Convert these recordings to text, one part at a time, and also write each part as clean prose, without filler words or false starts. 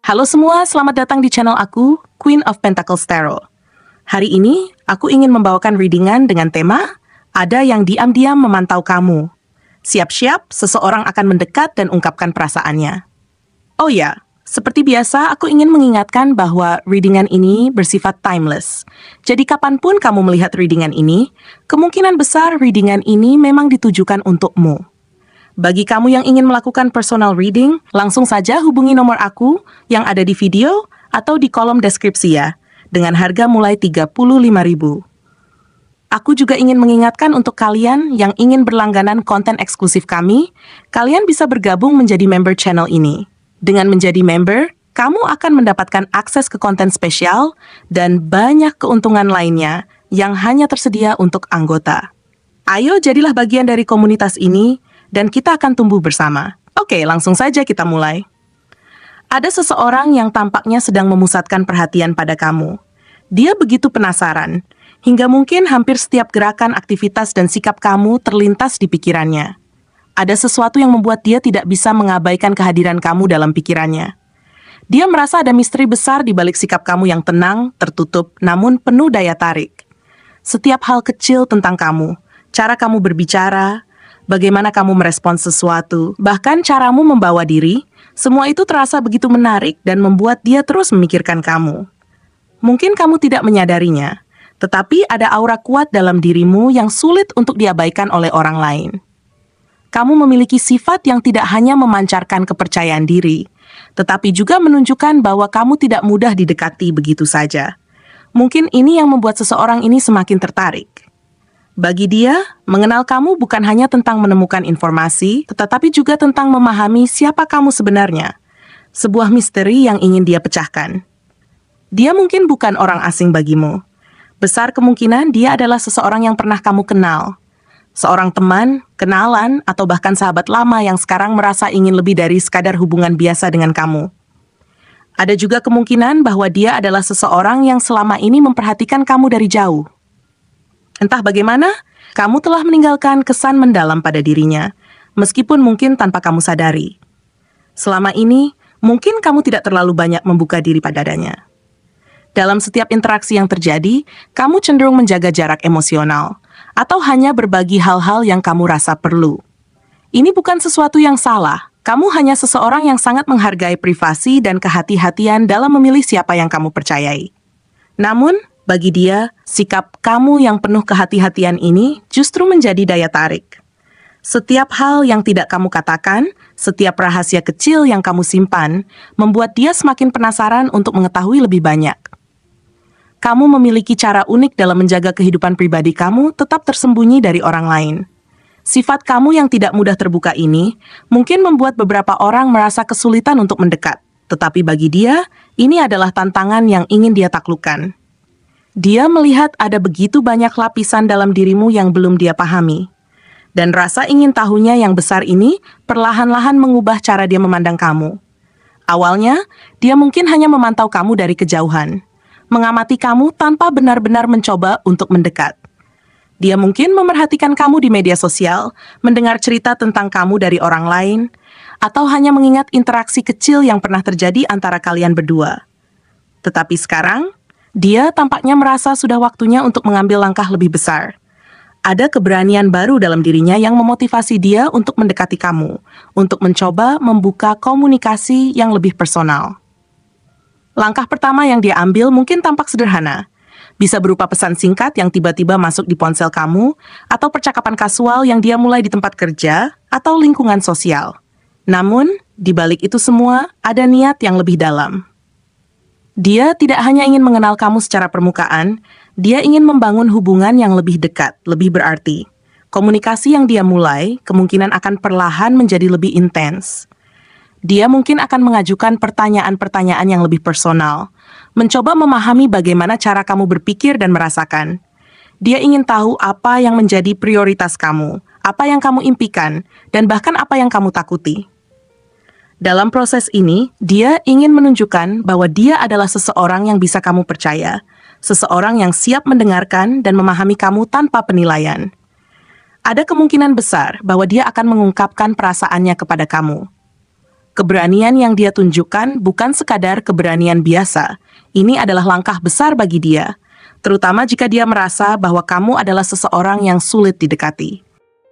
Halo semua, selamat datang di channel aku, Queen of Pentacles Tarot. Hari ini, aku ingin membawakan readingan dengan tema, ada yang diam-diam memantau kamu. Siap-siap, seseorang akan mendekat dan ungkapkan perasaannya. Oh ya, seperti biasa, aku ingin mengingatkan bahwa readingan ini bersifat timeless. Jadi kapanpun kamu melihat readingan ini, kemungkinan besar readingan ini memang ditujukan untukmu. Bagi kamu yang ingin melakukan personal reading, langsung saja hubungi nomor aku yang ada di video atau di kolom deskripsi ya, dengan harga mulai 35.000. Aku juga ingin mengingatkan untuk kalian yang ingin berlangganan konten eksklusif kami, kalian bisa bergabung menjadi member channel ini. Dengan menjadi member, kamu akan mendapatkan akses ke konten spesial dan banyak keuntungan lainnya yang hanya tersedia untuk anggota. Ayo jadilah bagian dari komunitas ini, dan kita akan tumbuh bersama. Oke, langsung saja kita mulai. Ada seseorang yang tampaknya sedang memusatkan perhatian pada kamu. Dia begitu penasaran, hingga mungkin hampir setiap gerakan, aktivitas, dan sikap kamu terlintas di pikirannya. Ada sesuatu yang membuat dia tidak bisa mengabaikan kehadiran kamu dalam pikirannya. Dia merasa ada misteri besar di balik sikap kamu yang tenang, tertutup, namun penuh daya tarik. Setiap hal kecil tentang kamu, cara kamu berbicara, bagaimana kamu merespons sesuatu, bahkan caramu membawa diri, semua itu terasa begitu menarik dan membuat dia terus memikirkan kamu. Mungkin kamu tidak menyadarinya, tetapi ada aura kuat dalam dirimu yang sulit untuk diabaikan oleh orang lain. Kamu memiliki sifat yang tidak hanya memancarkan kepercayaan diri, tetapi juga menunjukkan bahwa kamu tidak mudah didekati begitu saja. Mungkin ini yang membuat seseorang ini semakin tertarik. Bagi dia, mengenal kamu bukan hanya tentang menemukan informasi, tetapi juga tentang memahami siapa kamu sebenarnya. Sebuah misteri yang ingin dia pecahkan. Dia mungkin bukan orang asing bagimu. Besar kemungkinan dia adalah seseorang yang pernah kamu kenal. Seorang teman, kenalan, atau bahkan sahabat lama yang sekarang merasa ingin lebih dari sekadar hubungan biasa dengan kamu. Ada juga kemungkinan bahwa dia adalah seseorang yang selama ini memperhatikan kamu dari jauh. Entah bagaimana, kamu telah meninggalkan kesan mendalam pada dirinya, meskipun mungkin tanpa kamu sadari. Selama ini, mungkin kamu tidak terlalu banyak membuka diri padanya. Dalam setiap interaksi yang terjadi, kamu cenderung menjaga jarak emosional, atau hanya berbagi hal-hal yang kamu rasa perlu. Ini bukan sesuatu yang salah, kamu hanya seseorang yang sangat menghargai privasi dan kehati-hatian dalam memilih siapa yang kamu percayai. Namun, bagi dia, sikap kamu yang penuh kehati-hatian ini justru menjadi daya tarik. Setiap hal yang tidak kamu katakan, setiap rahasia kecil yang kamu simpan, membuat dia semakin penasaran untuk mengetahui lebih banyak. Kamu memiliki cara unik dalam menjaga kehidupan pribadi kamu tetap tersembunyi dari orang lain. Sifat kamu yang tidak mudah terbuka ini mungkin membuat beberapa orang merasa kesulitan untuk mendekat, tetapi bagi dia, ini adalah tantangan yang ingin dia taklukkan. Dia melihat ada begitu banyak lapisan dalam dirimu yang belum dia pahami. Dan rasa ingin tahunya yang besar ini perlahan-lahan mengubah cara dia memandang kamu. Awalnya, dia mungkin hanya memantau kamu dari kejauhan, mengamati kamu tanpa benar-benar mencoba untuk mendekat. Dia mungkin memerhatikan kamu di media sosial, mendengar cerita tentang kamu dari orang lain, atau hanya mengingat interaksi kecil yang pernah terjadi antara kalian berdua. Tetapi sekarang, dia tampaknya merasa sudah waktunya untuk mengambil langkah lebih besar. Ada keberanian baru dalam dirinya yang memotivasi dia untuk mendekati kamu, untuk mencoba membuka komunikasi yang lebih personal. Langkah pertama yang dia ambil mungkin tampak sederhana. Bisa berupa pesan singkat yang tiba-tiba masuk di ponsel kamu, atau percakapan kasual yang dia mulai di tempat kerja, atau lingkungan sosial. Namun, di balik itu semua, ada niat yang lebih dalam. Dia tidak hanya ingin mengenal kamu secara permukaan, dia ingin membangun hubungan yang lebih dekat, lebih berarti. Komunikasi yang dia mulai kemungkinan akan perlahan menjadi lebih intens. Dia mungkin akan mengajukan pertanyaan-pertanyaan yang lebih personal, mencoba memahami bagaimana cara kamu berpikir dan merasakan. Dia ingin tahu apa yang menjadi prioritas kamu, apa yang kamu impikan, dan bahkan apa yang kamu takuti. Dalam proses ini, dia ingin menunjukkan bahwa dia adalah seseorang yang bisa kamu percaya, seseorang yang siap mendengarkan dan memahami kamu tanpa penilaian. Ada kemungkinan besar bahwa dia akan mengungkapkan perasaannya kepada kamu. Keberanian yang dia tunjukkan bukan sekadar keberanian biasa. Ini adalah langkah besar bagi dia, terutama jika dia merasa bahwa kamu adalah seseorang yang sulit didekati.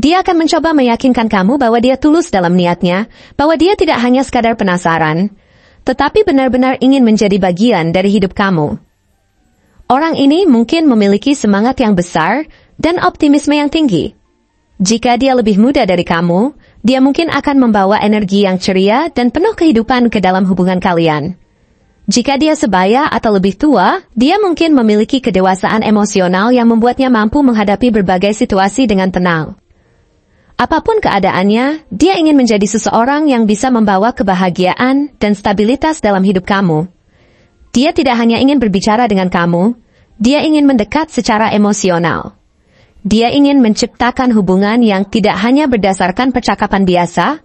Dia akan mencoba meyakinkan kamu bahwa dia tulus dalam niatnya, bahwa dia tidak hanya sekadar penasaran, tetapi benar-benar ingin menjadi bagian dari hidup kamu. Orang ini mungkin memiliki semangat yang besar dan optimisme yang tinggi. Jika dia lebih muda dari kamu, dia mungkin akan membawa energi yang ceria dan penuh kehidupan ke dalam hubungan kalian. Jika dia sebaya atau lebih tua, dia mungkin memiliki kedewasaan emosional yang membuatnya mampu menghadapi berbagai situasi dengan tenang. Apapun keadaannya, dia ingin menjadi seseorang yang bisa membawa kebahagiaan dan stabilitas dalam hidup kamu. Dia tidak hanya ingin berbicara dengan kamu, dia ingin mendekat secara emosional. Dia ingin menciptakan hubungan yang tidak hanya berdasarkan percakapan biasa,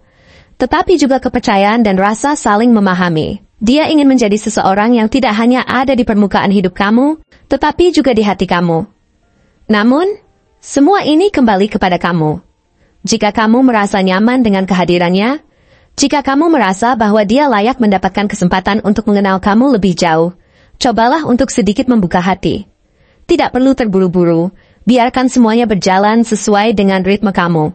tetapi juga kepercayaan dan rasa saling memahami. Dia ingin menjadi seseorang yang tidak hanya ada di permukaan hidup kamu, tetapi juga di hati kamu. Namun, semua ini kembali kepada kamu. Jika kamu merasa nyaman dengan kehadirannya, jika kamu merasa bahwa dia layak mendapatkan kesempatan untuk mengenal kamu lebih jauh, cobalah untuk sedikit membuka hati. Tidak perlu terburu-buru, biarkan semuanya berjalan sesuai dengan ritme kamu.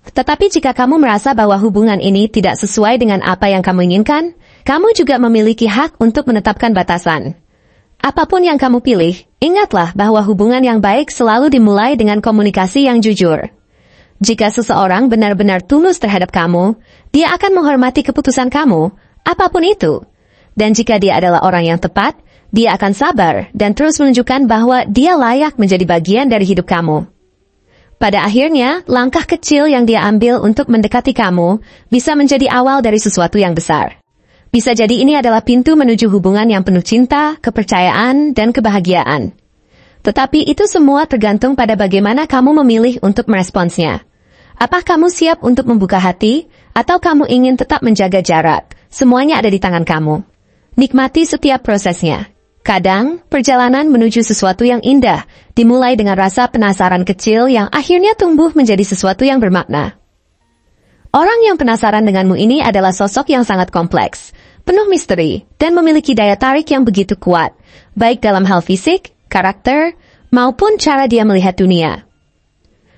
Tetapi jika kamu merasa bahwa hubungan ini tidak sesuai dengan apa yang kamu inginkan, kamu juga memiliki hak untuk menetapkan batasan. Apapun yang kamu pilih, ingatlah bahwa hubungan yang baik selalu dimulai dengan komunikasi yang jujur. Jika seseorang benar-benar tulus terhadap kamu, dia akan menghormati keputusan kamu, apapun itu. Dan jika dia adalah orang yang tepat, dia akan sabar dan terus menunjukkan bahwa dia layak menjadi bagian dari hidup kamu. Pada akhirnya, langkah kecil yang dia ambil untuk mendekati kamu bisa menjadi awal dari sesuatu yang besar. Bisa jadi ini adalah pintu menuju hubungan yang penuh cinta, kepercayaan, dan kebahagiaan. Tetapi itu semua tergantung pada bagaimana kamu memilih untuk meresponsnya. Apakah kamu siap untuk membuka hati, atau kamu ingin tetap menjaga jarak? Semuanya ada di tangan kamu. Nikmati setiap prosesnya. Kadang, perjalanan menuju sesuatu yang indah dimulai dengan rasa penasaran kecil yang akhirnya tumbuh menjadi sesuatu yang bermakna. Orang yang penasaran denganmu ini adalah sosok yang sangat kompleks, penuh misteri, dan memiliki daya tarik yang begitu kuat, baik dalam hal fisik, karakter, maupun cara dia melihat dunia.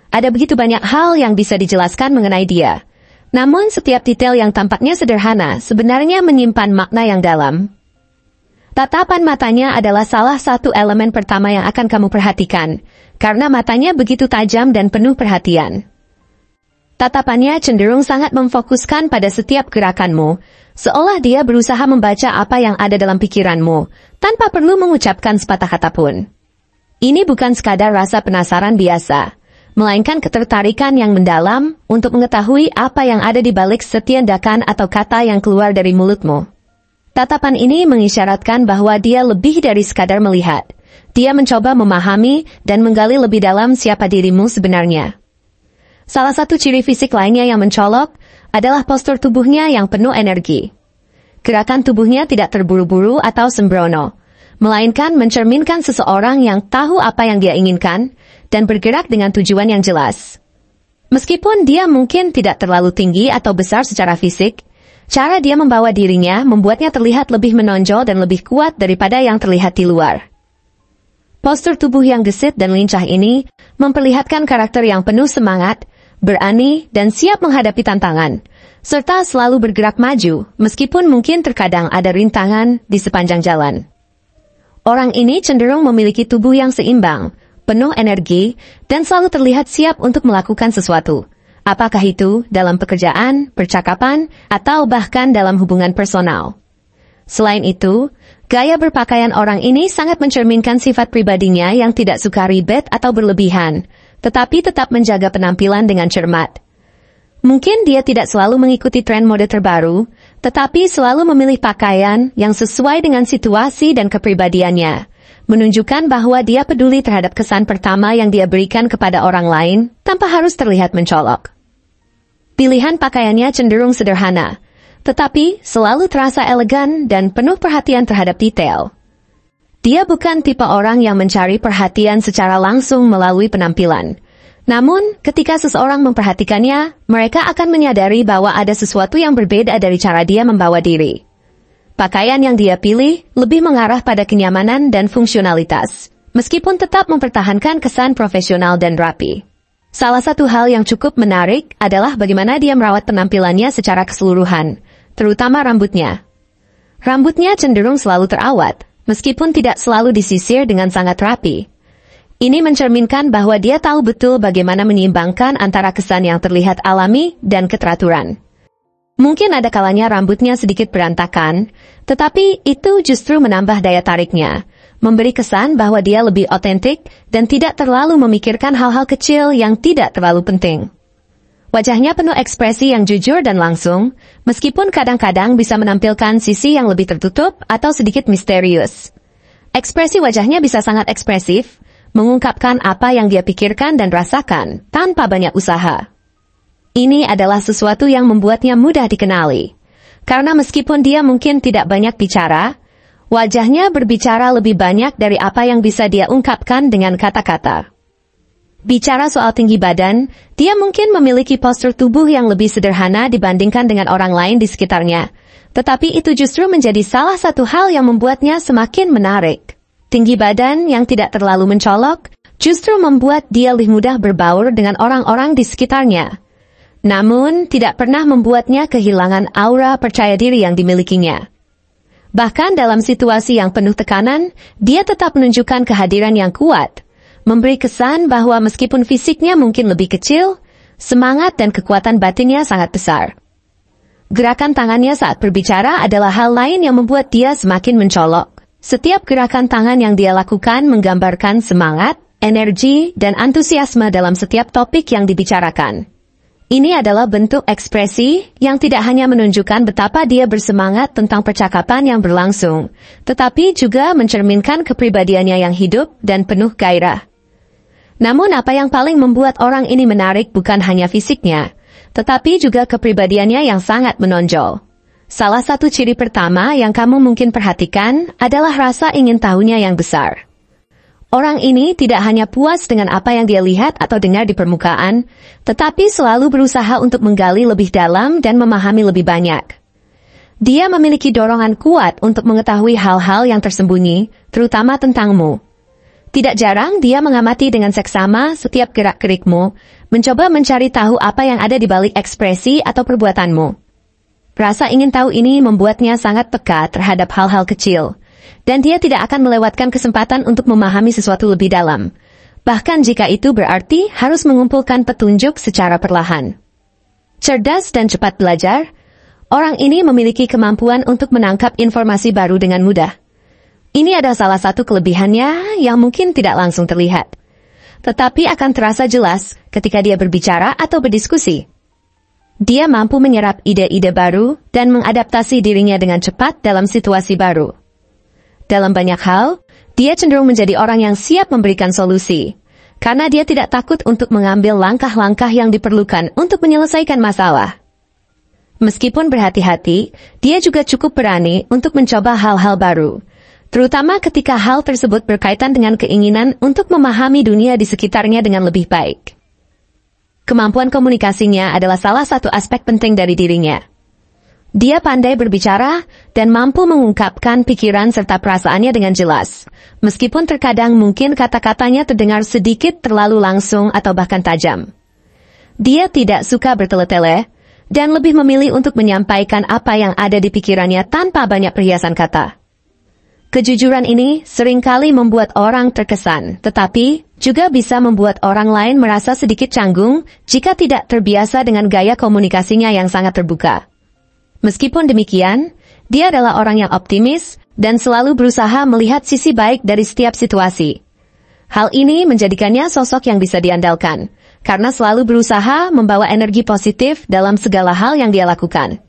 Ada begitu banyak hal yang bisa dijelaskan mengenai dia. Namun setiap detail yang tampaknya sederhana sebenarnya menyimpan makna yang dalam. Tatapan matanya adalah salah satu elemen pertama yang akan kamu perhatikan, karena matanya begitu tajam dan penuh perhatian. Tatapannya cenderung sangat memfokuskan pada setiap gerakanmu, seolah dia berusaha membaca apa yang ada dalam pikiranmu, tanpa perlu mengucapkan sepatah kata pun. Ini bukan sekadar rasa penasaran biasa, melainkan ketertarikan yang mendalam untuk mengetahui apa yang ada di balik setiap tindakan atau kata yang keluar dari mulutmu. Tatapan ini mengisyaratkan bahwa dia lebih dari sekadar melihat. Dia mencoba memahami dan menggali lebih dalam siapa dirimu sebenarnya. Salah satu ciri fisik lainnya yang mencolok adalah postur tubuhnya yang penuh energi. Gerakan tubuhnya tidak terburu-buru atau sembrono, melainkan mencerminkan seseorang yang tahu apa yang dia inginkan dan bergerak dengan tujuan yang jelas. Meskipun dia mungkin tidak terlalu tinggi atau besar secara fisik, cara dia membawa dirinya membuatnya terlihat lebih menonjol dan lebih kuat daripada yang terlihat di luar. Postur tubuh yang gesit dan lincah ini memperlihatkan karakter yang penuh semangat, berani, dan siap menghadapi tantangan, serta selalu bergerak maju meskipun mungkin terkadang ada rintangan di sepanjang jalan. Orang ini cenderung memiliki tubuh yang seimbang, penuh energi, dan selalu terlihat siap untuk melakukan sesuatu. Apakah itu dalam pekerjaan, percakapan, atau bahkan dalam hubungan personal. Selain itu, gaya berpakaian orang ini sangat mencerminkan sifat pribadinya yang tidak suka ribet atau berlebihan, tetapi tetap menjaga penampilan dengan cermat. Mungkin dia tidak selalu mengikuti tren mode terbaru, tetapi selalu memilih pakaian yang sesuai dengan situasi dan kepribadiannya, menunjukkan bahwa dia peduli terhadap kesan pertama yang dia berikan kepada orang lain, tanpa harus terlihat mencolok. Pilihan pakaiannya cenderung sederhana, tetapi selalu terasa elegan dan penuh perhatian terhadap detail. Dia bukan tipe orang yang mencari perhatian secara langsung melalui penampilan. Namun, ketika seseorang memperhatikannya, mereka akan menyadari bahwa ada sesuatu yang berbeda dari cara dia membawa diri. Pakaian yang dia pilih lebih mengarah pada kenyamanan dan fungsionalitas, meskipun tetap mempertahankan kesan profesional dan rapi. Salah satu hal yang cukup menarik adalah bagaimana dia merawat penampilannya secara keseluruhan, terutama rambutnya. Rambutnya cenderung selalu terawat, meskipun tidak selalu disisir dengan sangat rapi. Ini mencerminkan bahwa dia tahu betul bagaimana menyeimbangkan antara kesan yang terlihat alami dan keteraturan. Mungkin ada kalanya rambutnya sedikit berantakan, tetapi itu justru menambah daya tariknya, memberi kesan bahwa dia lebih otentik dan tidak terlalu memikirkan hal-hal kecil yang tidak terlalu penting. Wajahnya penuh ekspresi yang jujur dan langsung, meskipun kadang-kadang bisa menampilkan sisi yang lebih tertutup atau sedikit misterius. Ekspresi wajahnya bisa sangat ekspresif, mengungkapkan apa yang dia pikirkan dan rasakan tanpa banyak usaha. Ini adalah sesuatu yang membuatnya mudah dikenali. Karena meskipun dia mungkin tidak banyak bicara, wajahnya berbicara lebih banyak dari apa yang bisa dia ungkapkan dengan kata-kata. Bicara soal tinggi badan, dia mungkin memiliki postur tubuh yang lebih sederhana dibandingkan dengan orang lain di sekitarnya. Tetapi itu justru menjadi salah satu hal yang membuatnya semakin menarik. Tinggi badan yang tidak terlalu mencolok justru membuat dia lebih mudah berbaur dengan orang-orang di sekitarnya. Namun, tidak pernah membuatnya kehilangan aura percaya diri yang dimilikinya. Bahkan dalam situasi yang penuh tekanan, dia tetap menunjukkan kehadiran yang kuat, memberi kesan bahwa meskipun fisiknya mungkin lebih kecil, semangat dan kekuatan batinnya sangat besar. Gerakan tangannya saat berbicara adalah hal lain yang membuat dia semakin mencolok. Setiap gerakan tangan yang dia lakukan menggambarkan semangat, energi, dan antusiasme dalam setiap topik yang dibicarakan. Ini adalah bentuk ekspresi yang tidak hanya menunjukkan betapa dia bersemangat tentang percakapan yang berlangsung, tetapi juga mencerminkan kepribadiannya yang hidup dan penuh gairah. Namun apa yang paling membuat orang ini menarik bukan hanya fisiknya, tetapi juga kepribadiannya yang sangat menonjol. Salah satu ciri pertama yang kamu mungkin perhatikan adalah rasa ingin tahunya yang besar. Orang ini tidak hanya puas dengan apa yang dia lihat atau dengar di permukaan, tetapi selalu berusaha untuk menggali lebih dalam dan memahami lebih banyak. Dia memiliki dorongan kuat untuk mengetahui hal-hal yang tersembunyi, terutama tentangmu. Tidak jarang dia mengamati dengan seksama setiap gerak-gerikmu, mencoba mencari tahu apa yang ada di balik ekspresi atau perbuatanmu. Rasa ingin tahu ini membuatnya sangat peka terhadap hal-hal kecil, dan dia tidak akan melewatkan kesempatan untuk memahami sesuatu lebih dalam, bahkan jika itu berarti harus mengumpulkan petunjuk secara perlahan. Cerdas dan cepat belajar, orang ini memiliki kemampuan untuk menangkap informasi baru dengan mudah. Ini adalah salah satu kelebihannya yang mungkin tidak langsung terlihat, tetapi akan terasa jelas ketika dia berbicara atau berdiskusi. Dia mampu menyerap ide-ide baru dan mengadaptasi dirinya dengan cepat dalam situasi baru. Dalam banyak hal, dia cenderung menjadi orang yang siap memberikan solusi, karena dia tidak takut untuk mengambil langkah-langkah yang diperlukan untuk menyelesaikan masalah. Meskipun berhati-hati, dia juga cukup berani untuk mencoba hal-hal baru, terutama ketika hal tersebut berkaitan dengan keinginan untuk memahami dunia di sekitarnya dengan lebih baik. Kemampuan komunikasinya adalah salah satu aspek penting dari dirinya. Dia pandai berbicara dan mampu mengungkapkan pikiran serta perasaannya dengan jelas, meskipun terkadang mungkin kata-katanya terdengar sedikit terlalu langsung atau bahkan tajam. Dia tidak suka bertele-tele dan lebih memilih untuk menyampaikan apa yang ada di pikirannya tanpa banyak perhiasan kata. Kejujuran ini seringkali membuat orang terkesan, tetapi juga bisa membuat orang lain merasa sedikit canggung jika tidak terbiasa dengan gaya komunikasinya yang sangat terbuka. Meskipun demikian, dia adalah orang yang optimis dan selalu berusaha melihat sisi baik dari setiap situasi. Hal ini menjadikannya sosok yang bisa diandalkan, karena selalu berusaha membawa energi positif dalam segala hal yang dia lakukan.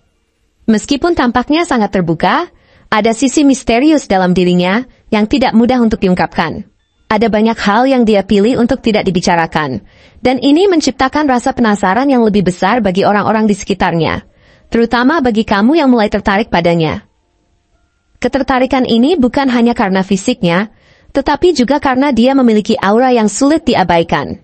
Meskipun tampaknya sangat terbuka, ada sisi misterius dalam dirinya yang tidak mudah untuk diungkapkan. Ada banyak hal yang dia pilih untuk tidak dibicarakan, dan ini menciptakan rasa penasaran yang lebih besar bagi orang-orang di sekitarnya, terutama bagi kamu yang mulai tertarik padanya. Ketertarikan ini bukan hanya karena fisiknya, tetapi juga karena dia memiliki aura yang sulit diabaikan.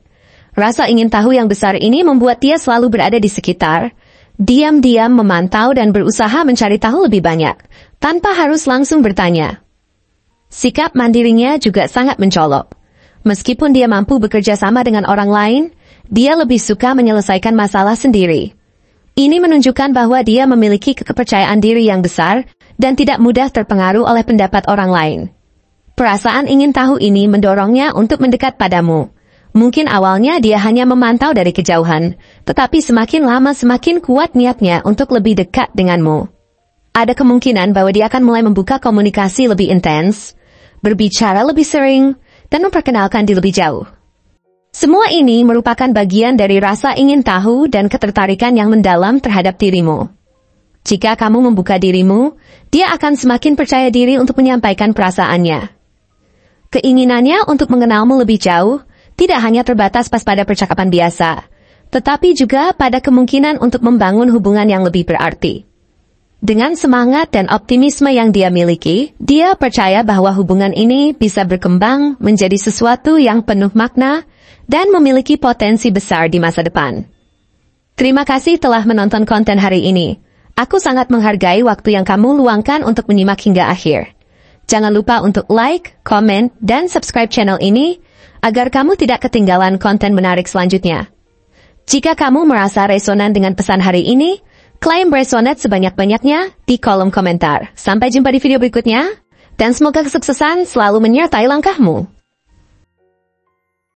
Rasa ingin tahu yang besar ini membuat dia selalu berada di sekitar, diam-diam memantau dan berusaha mencari tahu lebih banyak, tanpa harus langsung bertanya. Sikap mandirinya juga sangat mencolok. Meskipun dia mampu bekerja sama dengan orang lain, dia lebih suka menyelesaikan masalah sendiri. Ini menunjukkan bahwa dia memiliki kepercayaan diri yang besar dan tidak mudah terpengaruh oleh pendapat orang lain. Perasaan ingin tahu ini mendorongnya untuk mendekat padamu. Mungkin awalnya dia hanya memantau dari kejauhan, tetapi semakin lama semakin kuat niatnya untuk lebih dekat denganmu. Ada kemungkinan bahwa dia akan mulai membuka komunikasi lebih intens, berbicara lebih sering, dan memperkenalkan diri lebih jauh. Semua ini merupakan bagian dari rasa ingin tahu dan ketertarikan yang mendalam terhadap dirimu. Jika kamu membuka dirimu, dia akan semakin percaya diri untuk menyampaikan perasaannya. Keinginannya untuk mengenalmu lebih jauh tidak hanya terbatas pada percakapan biasa, tetapi juga pada kemungkinan untuk membangun hubungan yang lebih berarti. Dengan semangat dan optimisme yang dia miliki, dia percaya bahwa hubungan ini bisa berkembang menjadi sesuatu yang penuh makna dan memiliki potensi besar di masa depan. Terima kasih telah menonton konten hari ini. Aku sangat menghargai waktu yang kamu luangkan untuk menyimak hingga akhir. Jangan lupa untuk like, komen, dan subscribe channel ini, agar kamu tidak ketinggalan konten menarik selanjutnya. Jika kamu merasa resonan dengan pesan hari ini, klaim Resonate sebanyak-banyaknya di kolom komentar. Sampai jumpa di video berikutnya, dan semoga kesuksesan selalu menyertai langkahmu.